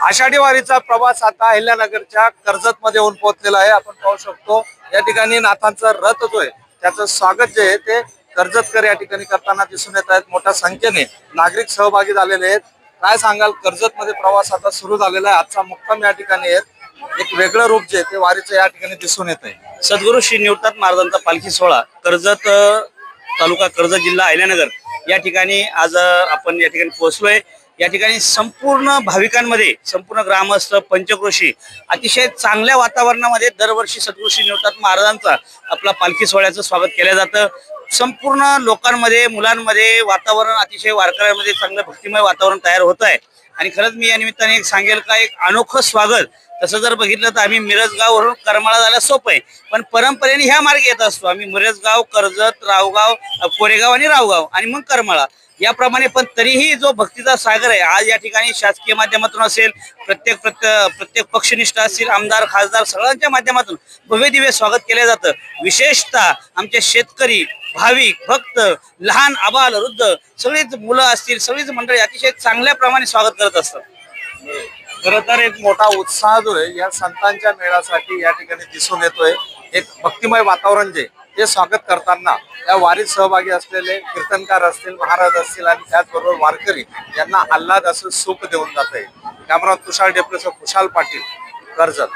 आषाढी वारीचा प्रवास आता अहिल्यानगरच्या कर्जत मध्ये येऊन पोहोचलेला आहे. आपण पाहू शकतो या ठिकाणी नाथांचा रथ जो आहे त्याचं स्वागत जे आहे ते कर्जतकर या ठिकाणी करताना दिसून येत आहेत. मोठ्या संख्येने नागरिक सहभागी झालेले आहेत. काय सांगाल, कर्जत मध्ये प्रवास आता सुरू झालेला आहे, आजचा मुक्काम या ठिकाणी आहे, एक वेगळं रूप जे ते वारीचं या ठिकाणी दिसून येत आहे. सद्गुरू श्री निवृत्त महाराजांचा पालखी सोहळा कर्जत तालुका कर्जत जिल्हा अहिल्यानगर या ठिकाणी आज आपण या ठिकाणी पोहोचलोय. या ठिकाणी संपूर्ण भाविकांमध्ये संपूर्ण ग्रामस्थ पंचक्रोशी अतिशय चांगल्या वातावरणामध्ये दरवर्षी सद्गुरू श्री निवृत्त महाराजांचा आपला पालखी सोहळ्याचं स्वागत केलं जातं. संपूर्ण लोकांमध्ये मुलांमध्ये वातावरण अतिशय वारकऱ्यांमध्ये चांगलं भक्तिमय वातावरण तयार होत आहे. आणि खरंच मी या निमित्ताने एक सांगेल का एक अनोखं स्वागत. तसं जर बघितलं तर आम्ही मिरजगाववरून करमाळा जायला सोपं आहे, पण परंपरेने ह्या मार्गे येत असतो आम्ही. मिरजगाव, कर्जत, रावगाव, कोरेगाव आणि रावगाव आणि मग करमाळा याप्रमाणे. पण तरीही जो भक्तीचा सागर आहे आज या ठिकाणी शासकीय माध्यमातून असेल, प्रत्येक पक्षनिष्ठ असतील, आमदार खासदार सगळ्यांच्या माध्यमातून भव्य दिव्य स्वागत केलं जातं. विशेषतः आमचे शेतकरी, भाविक, भक्त, लहान आबाल वृद्ध सगळीच मुलं असतील, सगळीच मंडळी अतिशय चांगल्या प्रमाणे स्वागत करत असतात. खरं तर एक मोठा उत्साह जो आहे या संतांच्या मेळासाठी या ठिकाणी दिसून येतोय. एक भक्तिमय वातावरण जे ते स्वागत करताना या वारीत सहभागी असलेले कीर्तनकार असतील, महाराज असतील आणि त्याचबरोबर वारकरी यांना आल्हाद असं सुख देऊन जात आहे. कॅमेरा तुषार डेपलेसह खुशाल पाटील, कर्जत.